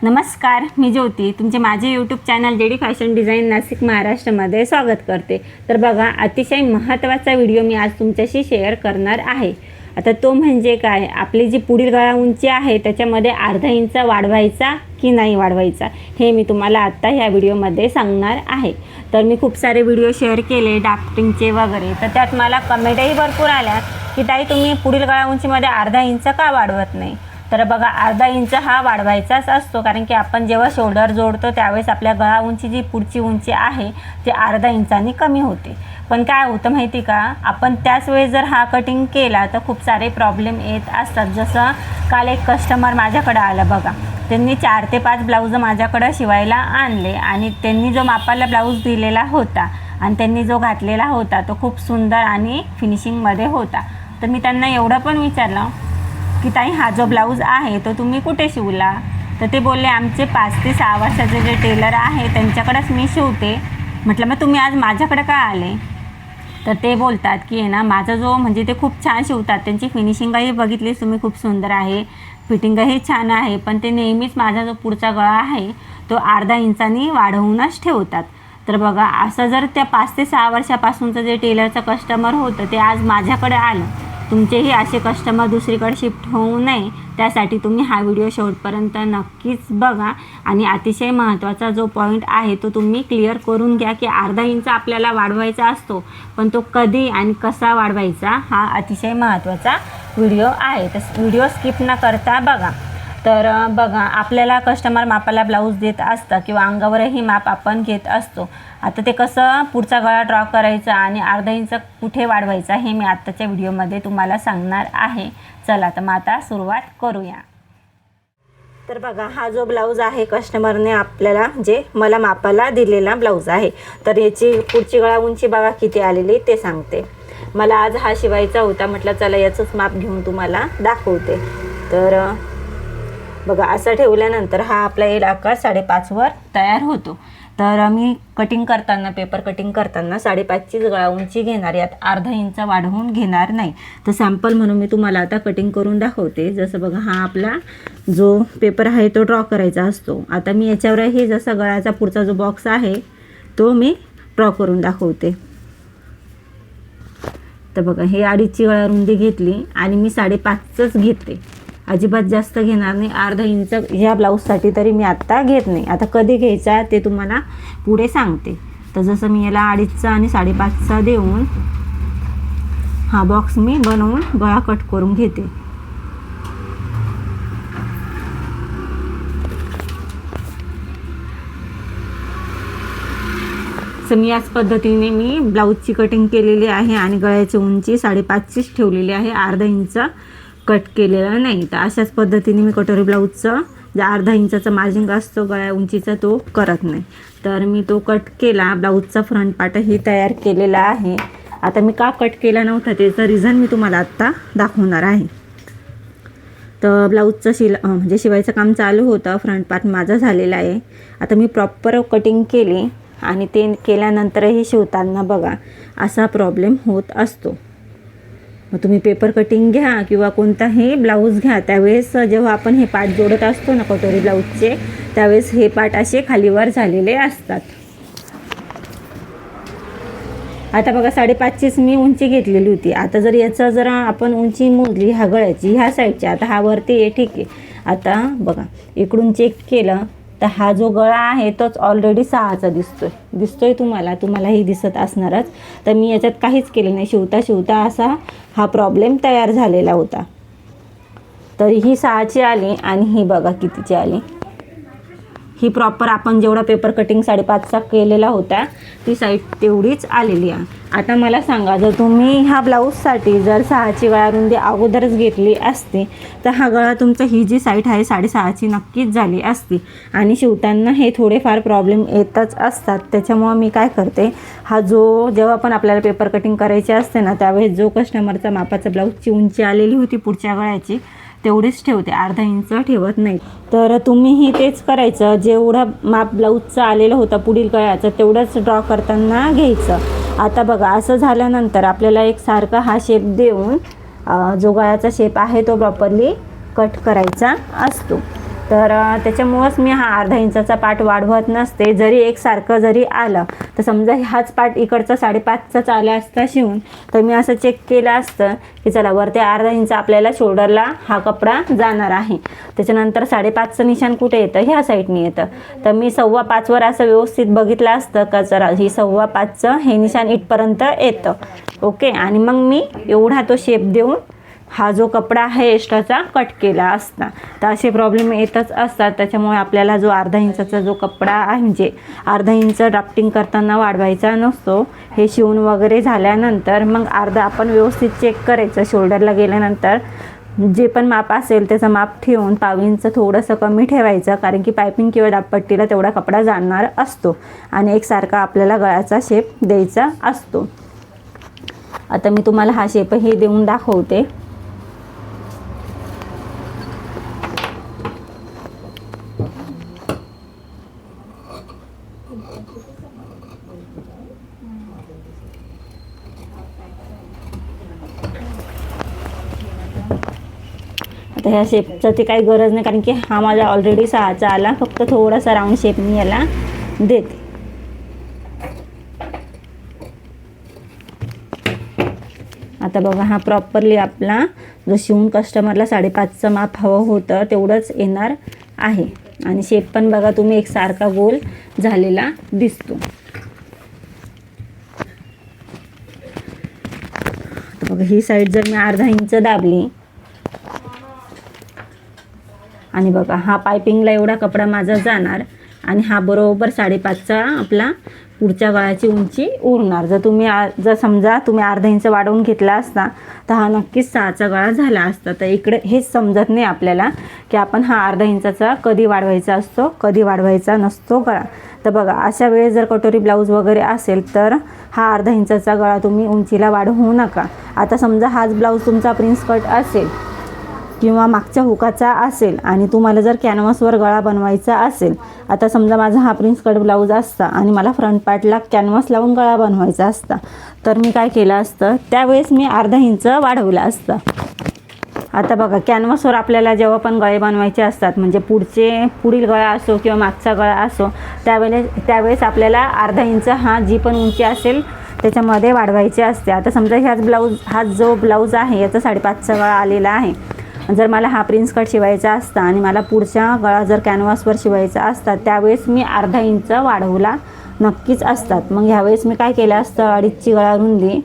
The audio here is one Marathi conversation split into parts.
नमस्कार, मी ज्योती तुमचे माझे YouTube channel JD fashion design Nashik महाराष्ट्रामध्ये स्वागत करते। तर बघा, अतिशय महत्त्वाचा व्हिडिओ मी आज तुमच्याशी शेअर करणार आहे। आता तो म्हणजे काय, आपली जी पुढील गळा उंची आहे त्याच्यामध्ये अर्धा इंच वाढवायचा की नाही वाढवायचा हे मी तुम्हाला आत्ता ह्या व्हिडिओमध्ये सांगणार आहे। तर मी खूप सारे व्हिडिओ शेअर केले ड्राफ्टिंगचे वगैरे, तर त्यात मला कमेंटही भरपूर आल्या की ताई तुम्ही पुढील गळा उंचीमध्ये अर्धा इंच का वाढवत नाही। तर बघा, अर्धा इंच हा वाढवायचाच असतो, कारण की आपण जेव्हा शोल्डर जोडतो त्यावेळेस आपल्या गळा उंची जी पुढची उंची आहे ती अर्धा इंचानी कमी होते। पण काय होतं माहिती का, आपण त्याच वेळेस जर हा कटिंग केला तर खूप सारे प्रॉब्लेम येत असतात। जसं काल एक कस्टमर माझ्याकडे आलं बघा, त्यांनी 4 ते 5 ब्लाऊज माझ्याकडे शिवायला आणले आणि त्यांनी जो मापाला ब्लाऊज दिलेला होता आणि त्यांनी जो घातलेला होता तो खूप सुंदर आणि फिनिशिंगमध्ये होता। तर मी त्यांना एवढं पण विचारलं की ताई हा जो ब्लाऊज आहे तो तुम्ही कुठे शिवला। तर ते बोलले आमचे 5 ते 6 वर्षाचे जे टेलर आहे त्यांच्याकडेच मी शिवते। म्हटलं मग तुम्ही आज माझ्याकडे का आले। तर ते बोलतात की ना, माझा जो म्हणजे ते खूप छान शिवतात, त्यांची फिनिशिंगही बघितली तुम्ही, खूप सुंदर आहे, फिटिंगही छान आहे, पण ते नेहमीच माझा जो पुढचा गळा आहे तो अर्धा इंचानी वाढवूनच ठेवतात। तर बघा, असं जर त्या 5 ते 6 वर्षापासूनचं जे टेलरचं कस्टमर होतं ते आज माझ्याकडे आलं, तुमचेही असे कस्टमर दुसरीकडे शिफ्ट होऊ नये त्यासाठी तुम्ही हा व्हिडिओ शेवटपर्यंत नक्कीच बघा। आणि अतिशय महत्त्वाचा जो पॉईंट आहे तो तुम्ही क्लिअर करून घ्या की अर्धा इंच आपल्याला वाढवायचा असतो, पण तो कधी आणि कसा वाढवायचा हा अतिशय महत्त्वाचा व्हिडिओ आहे। तर व्हिडिओ स्किप न करता बघा। तर बघा, आपल्याला कस्टमर मापाला ब्लाऊज देत असतं किंवा अंगावरही माप आपण घेत असतो। आता ते कसं पुढचा गळा ड्रॉ करायचा आणि अर्धा इंच कुठे वाढवायचा हे मी आत्ताच्या व्हिडिओमध्ये तुम्हाला सांगणार आहे। चला तर मग आता सुरुवात करूया। तर बघा, हा जो ब्लाऊज आहे कस्टमरने आपल्याला म्हणजे मला मापाला दिलेला ब्लाऊज आहे। तर याची पुढची गळा उंची बघा किती आलेली ते सांगते। मला आज हा शिवायचा होता, म्हटलं चला याचंच माप घेऊन तुम्हाला दाखवते। तर बघा, असं ठेवल्यानंतर हा आपला येईल आकार 5.5 वर तयार होतो। तर मी कटिंग करताना, पेपर कटिंग करताना 5.5चीच गळा उंची घेणार, यात अर्धा इंच वाढवून घेणार नाही। तर सॅम्पल म्हणून मी तुम्हाला आता कटिंग करून दाखवते। जसं बघा, हा आपला जो पेपर आहे तो ड्रॉ करायचा असतो। आता मी याच्यावरही जसा गळ्याचा पुढचा जो बॉक्स आहे तो मी ड्रॉ करून दाखवते। तर बघा, हे 2.5ची गळा रुंदी घेतली आणि मी 5.5च घेते, अजिबात जास्त घेणार नाही। अर्धा इंच ह्या ब्लाऊजसाठी तरी मी आत्ता घेत नाही, आता कधी घ्यायचा ते तुम्हाला पुढे सांगते। तर जसं मी याला 2.5चा आणि 5.5चा देऊन हा बॉक्स मी बनवून गळा कट करून घेते। तर मी याच पद्धतीने मी ब्लाऊजची कटिंग केलेली आहे आणि गळ्याची उंची 5.5चीच ठेवलेली आहे, अर्धा इंच कट केलेला नाही। तर अशाच पद्धतीने मी कटोरी ब्लाऊजचं जे अर्धा इंचाचा मार्जिंग असतो गळ्या उंचीचा तो करत नाही। तर मी तो कट केला, ब्लाऊजचा फ्रंट पार्टही तयार केलेला आहे। आता मी का कट केला नव्हता त्याचं रिझन मी तुम्हाला आत्ता दाखवणार आहे। तर ब्लाऊजचं म्हणजे शिवायचं काम चालू होतं, फ्रंट पार्ट माझा झालेला आहे। आता मी प्रॉपर कटिंग केली आणि ते केल्यानंतरही शिवताना बघा असा प्रॉब्लेम होत असतो। मग तुम्ही पेपर कटिंग घ्या किंवा कोणताही ब्लाऊज घ्या, त्यावेळेस जेव्हा आपण हे पार्ट जोडत असतो ना कटोरी ब्लाऊजचे, त्यावेळेस हे पार्ट असे खालीवर झालेले असतात। आता बघा, 5.5चीच मी उंची घेतलेली होती। आता जर याचा जरा आपण उंची मोजली ह्या गळ्याची, ह्या साईडची, आता हा वरती आहे ठीक आहे। आता बघा, इकडून चेक केलं तर हा जो गळा आहे तोच ऑलरेडी 6चा दिसतोय तुम्हालाही दिसत असणारच। तर मी याच्यात काहीच केलं नाही, शिवता असा हा प्रॉब्लेम तयार झालेला होता। तर ही 6ची आली आणि ही बघा कितीची आली, ही प्रॉपर आपण जेवढा पेपर कटिंग 5.5चा केलेला होता ती साईड तेवढीच आलेली आहे। आता मला सांगा, जर तुम्ही ह्या ब्लाऊजसाठी जर 6ची गळा रुंदी अगोदरच घेतली असती तर हा गळा तुमचा ही जी साईड आहे 6.5ची नक्कीच झाली असती। आणि शिवताना हे थोडेफार प्रॉब्लेम येतच असतात। त्याच्यामुळं मी काय करते, हा जो जेव्हा पण आपल्याला पेपर कटिंग करायची असते ना त्यावेळेस जो कस्टमरचा मापाचा ब्लाऊजची उंची आलेली होती पुढच्या गळ्याची तेवढीच ठेवते, अर्धा इंच ठेवत नाही। तर तुम्हीही तेच करायचं, जेवढा माप ब्लाऊजचा आलेलं होता पुढील गळ्याचं तेवढंच ड्रॉ करताना घ्यायचं। आता बघा, असं झाल्यानंतर आपल्याला एक सारखा हा शेप देऊन जो गळ्याचा शेप आहे तो प्रॉपरली कट करायचा असतो। तर त्याच्यामुळंच मी हा अर्धा इंचाचा पार्ट वाढवत नसते. जरी एकसारखं जरी आलं तर समजा हाच पार्ट इकडचा 5.5चाच आला असता शिवून, तर मी असं चेक केलं असतं की चला वरती अर्धा इंच आपल्याला शोल्डरला हा कपडा जाणार आहे. त्याच्यानंतर 5.5चं निशाण कुठे येतं, ह्या साईडने येतं. तर मी 5.25वर असं व्यवस्थित बघितलं असतं का जरा ही 5.25चं हे निशाण इथपर्यंत येतं. ओके. आणि मग मी एवढा तो शेप देऊन हा जो कपडा आहे एक्स्ट्राचा कट केला असता. तर असे प्रॉब्लेम येतच असतात. त्याच्यामुळे आपल्याला जो अर्धा इंचाचा जो कपडा आहे म्हणजे अर्धा इंच ड्राफ्टिंग करताना वाढवायचा नसतो. हे शिवून वगैरे झाल्यानंतर मग अर्धा आपण व्यवस्थित चेक करायचं. शोल्डरला गेल्यानंतर जे पण माप असेल त्याचं माप ठेवून पाव इंच थोडंसं कमी ठेवायचं, कारण की पायपिंग किंवा दाबपट्टीला तेवढा कपडा जाणार असतो आणि एकसारखा आपल्याला गळ्याचा शेप द्यायचा असतो. आता मी तुम्हाला हा शेपही देऊन दाखवते. आता ह्या शेपचं ती काही गरज नाही, कारण की हा माझा ऑलरेडी 6चा आला. फक्त थोडासा राऊंड शेप मी याला देते. आता बघा हा प्रॉपरली आपला जो शिवून कस्टमरला 5.5चं माप हवं होतं तेवढंच येणार आहे. आणि शेप पण बघा तुम्ही एकसारखा गोल झालेला दिसतो. बघा ही साईड जर मी अर्धा इंच दाबली आणि बघा हा पायपिंगला एवढा कपडा माझा जाणार आणि हा बरोबर 5.5चा आपला पुढच्या गळ्याची उंची उरणार. जर समजा तुम्ही अर्धा इंच वाढवून घेतला असता तर हा नक्कीच 6चा गळा झाला असता. तर इकडे हेच समजत नाही आपल्याला की आपण हा अर्धा इंचाचा कधी वाढवायचा असतो, कधी वाढवायचा नसतो गळा. तर बघा अशा वेळेस जर कटोरी ब्लाऊज वगैरे असेल तर हा अर्धा इंचाचा गळा तुम्ही उंचीला वाढवू नका. आता समजा हाच ब्लाऊज तुमचा प्रिन्स कट असेल किंवा मागच्या हुकाचा असेल आणि तुम्हाला जर कॅनव्हासवर गळा बनवायचा असेल, आता समजा माझा हा प्रिन्स कट ब्लाऊज असता आणि मला फ्रंट पार्टला कॅनव्हास लावून गळा बनवायचा असता, तर मी काय केलं असतं, त्यावेळेस मी अर्धा इंच वाढवलं असतं. आता बघा कॅनव्हासवर आपल्याला जेव्हा पण गळे बनवायचे असतात, म्हणजे पुढील गळा असो किंवा मागचा गळा असो, त्यावेळेस आपल्याला अर्धा इंच हा जी पण उंची असेल त्याच्यामध्ये वाढवायचे असते. आता समजा हा जो ब्लाऊज आहे याचा 5.5चा गळा आलेला आहे. जर मला हा प्रिन्स कट शिवायचा असता आणि मला पुढचा गळा जर कॅनव्हासवर शिवायचा असता, त्यावेळेस मी अर्धा इंच वाढवला नक्कीच असतात. मग ह्यावेळेस मी काय केलं असतं, 2.5ची गळा रुंदी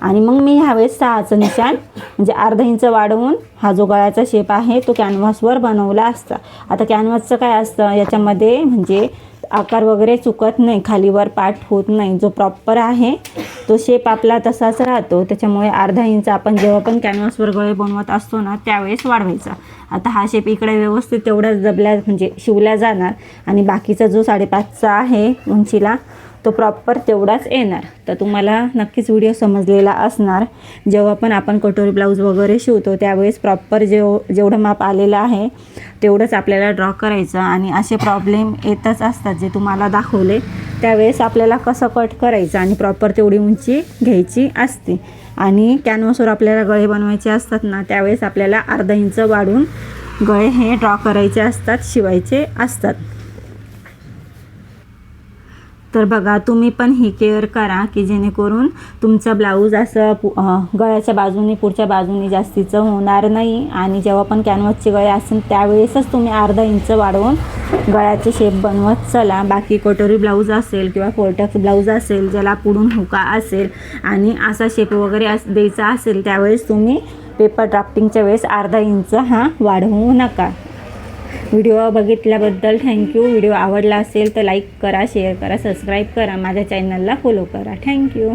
आणि मग मी ह्यावेळेस 6चं निशाण म्हणजे अर्धा इंच वाढवून हा जो गळ्याचा शेप आहे तो कॅनव्हासवर बनवला असता. आता कॅनव्हासचं काय असतं, याच्यामध्ये म्हणजे आकार वगैरे चुकत नाही, खालीवर पाठ होत नाही. जो प्रॉपर आहे तो शेप आपला तसाच राहतो. त्याच्यामुळे अर्धा इंच आपण जेव्हा पण कॅनव्हासवर गळे बनवत असतो ना त्यावेळेस वाढवायचा. आता हा शेप इकडे व्यवस्थित तेवढाच म्हणजे शिवला जाणार आणि बाकीचा जो 5.5चा आहे उंचीला तो प्रॉपर तेवढाच येणार. तर तुम्हाला नक्कीच व्हिडिओ समजलेला असणार. जेव्हा पण आपण कटोरी ब्लाऊज वगैरे शिवतो त्यावेळेस प्रॉपर जेवढं माप आलेलं आहे तेवढंच आपल्याला ड्रॉ करायचं. आणि असे प्रॉब्लेम येतच असतात जे तुम्हाला दाखवले, त्यावेळेस आपल्याला कसं कट करायचं आणि प्रॉपर तेवढी उंची घ्यायची असते. आणि कॅनव्हासवर आपल्याला गळे बनवायचे असतात ना त्यावेळेस आपल्याला अर्धा इंच वाढून गळे हे ड्रॉ करायचे असतात, शिवायचे असतात. तर बघा तुम्ही पण ही केअर करा की जेणेकरून तुमचा ब्लाऊज असं गळ्याच्या बाजूने पुढच्या बाजूने जास्तीचं होणार नाही. आणि जेव्हा पण कॅनव्हासचे गळे असेल त्यावेळेसच तुम्ही अर्धा इंच वाढवून गळ्याचे शेप बनवत चला. बाकी कटोरी ब्लाऊज असेल किंवा फोर्टक्स ब्लाऊज असेल ज्याला पुढून हुका असेल आणि असा शेप वगैरे द्यायचा असेल त्यावेळेस तुम्ही पेपर ड्राफ्टिंगच्या वेळेस अर्धा इंच हा वाढवू नका. Video बघितल्याबद्दल thank you. व्हिडिओ आवडला असेल तर लाईक करा, शेअर करा, सबस्क्राईब करा, माझ्या चॅनलला फॉलो करा. थँक्यू.